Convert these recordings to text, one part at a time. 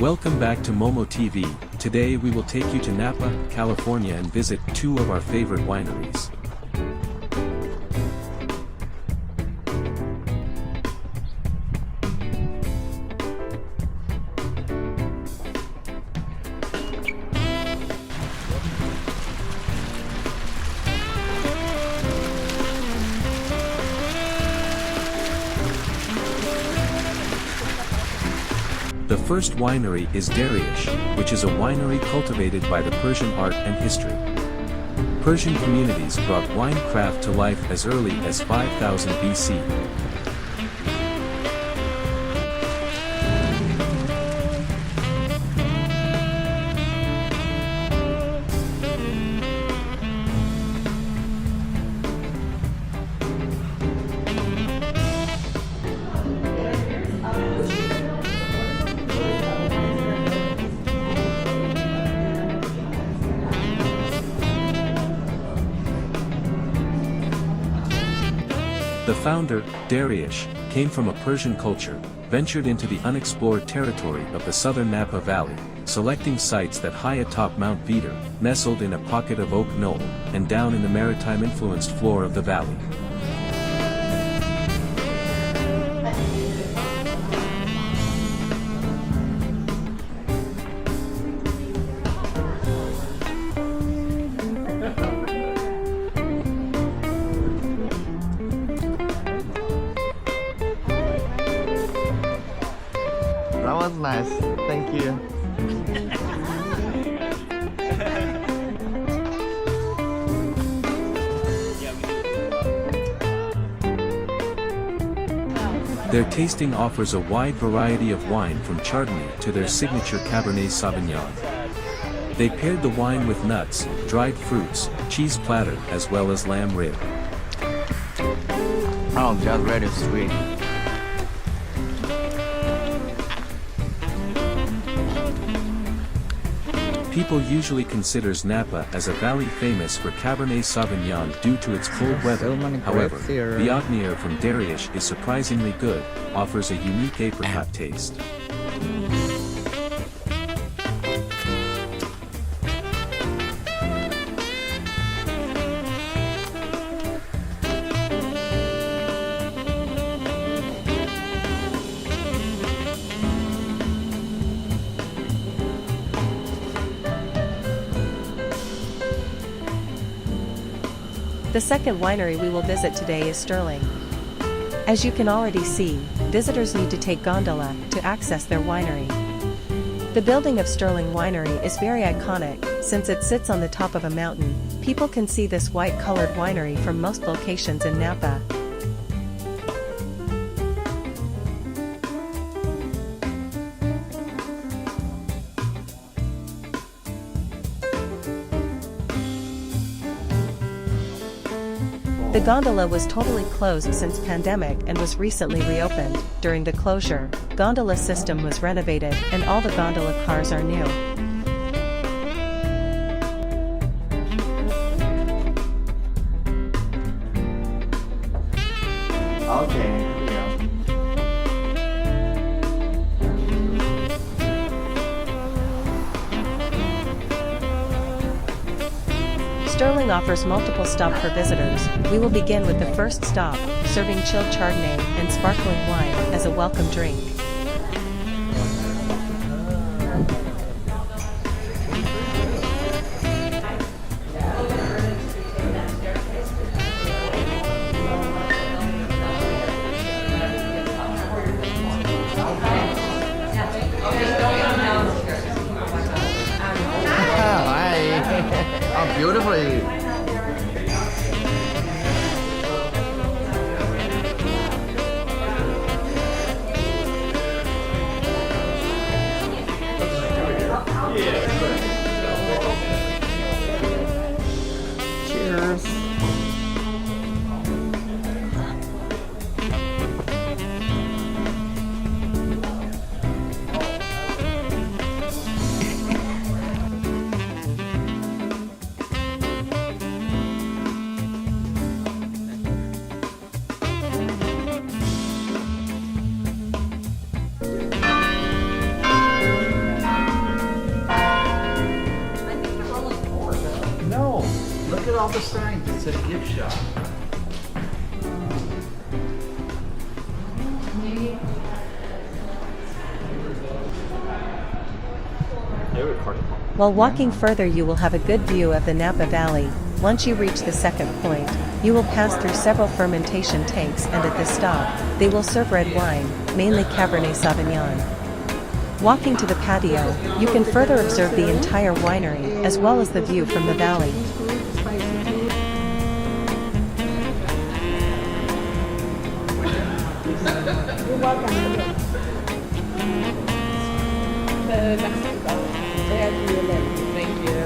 Welcome back to MoMoTV. Today we will take you to Napa, California and visit two of our favorite wineries. The first winery is Darioush, which is a winery cultivated by the Persian art and history. Persian communities brought wine craft to life as early as 5000 BC. The founder, Darioush, came from a Persian culture, ventured into the unexplored territory of the southern Napa Valley, selecting sites that high atop Mount Veeder, nestled in a pocket of Oak Knoll, and down in the maritime-influenced floor of the valley. That was nice, thank you. Their tasting offers a wide variety of wine from Chardonnay to their signature Cabernet Sauvignon. They paired the wine with nuts, dried fruits, cheese platter as well as lamb rib. Oh, just very sweet. People usually considers Napa as a valley famous for Cabernet Sauvignon due to its cold weather. However, the Ognier from Darioush is surprisingly good, offers a unique apricot taste. The second winery we will visit today is Sterling. As you can already see, visitors need to take gondola to access their winery. The building of Sterling Winery is very iconic, since it sits on the top of a mountain. People can see this white-colored winery from most locations in Napa. The gondola was totally closed since pandemic and was recently reopened. During the closure, gondola system was renovated and all the gondola cars are new. Okay, here we go. Sterling offers multiple stops for visitors. We will begin with the first stop, serving chilled Chardonnay and sparkling wine as a welcome drink. Hi. Oh, beautifully. Cheers. the signs that said gift shop? While walking further, you will have a good view of the Napa Valley. Once you reach the second point, you will pass through several fermentation tanks, and at this stop, they will serve red wine, mainly Cabernet Sauvignon. Walking to the patio, you can further observe the entire winery, as well as the view from the valley. Thank you.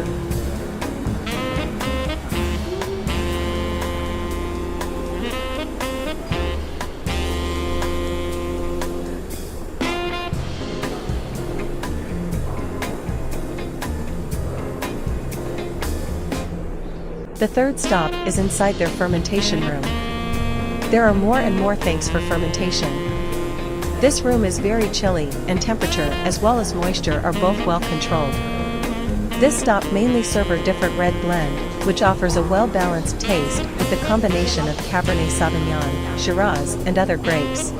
The third stop is inside their fermentation room. There are more and more tanks for fermentation. This room is very chilly, and temperature as well as moisture are both well controlled. This stop mainly serves a different red blend, which offers a well-balanced taste with the combination of Cabernet Sauvignon, Shiraz, and other grapes.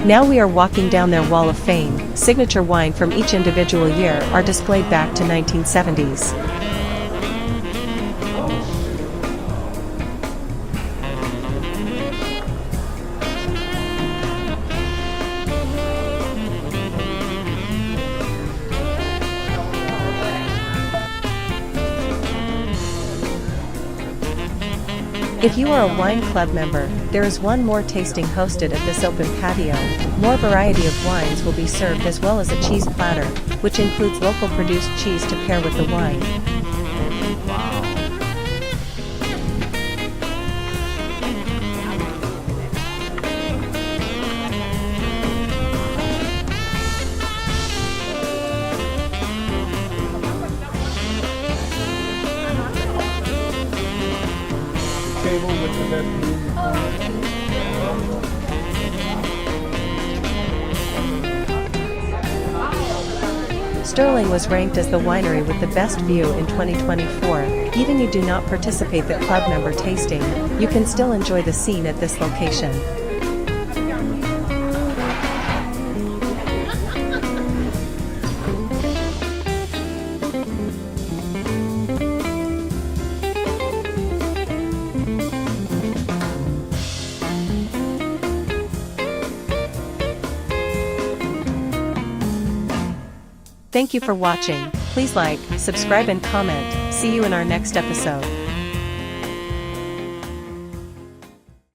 Now we are walking down their wall of fame. Signature wine from each individual year are displayed back to 1970s. If you are a wine club member, there is one more tasting hosted at this open patio. More variety of wines will be served, as well as a cheese platter, which includes local produced cheese to pair with the wine. Table with the best view. Sterling was ranked as the winery with the best view in 2024. Even if you do not participate the club member tasting, you can still enjoy the scene at this location. Thank you for watching. Please like, subscribe and comment. See you in our next episode.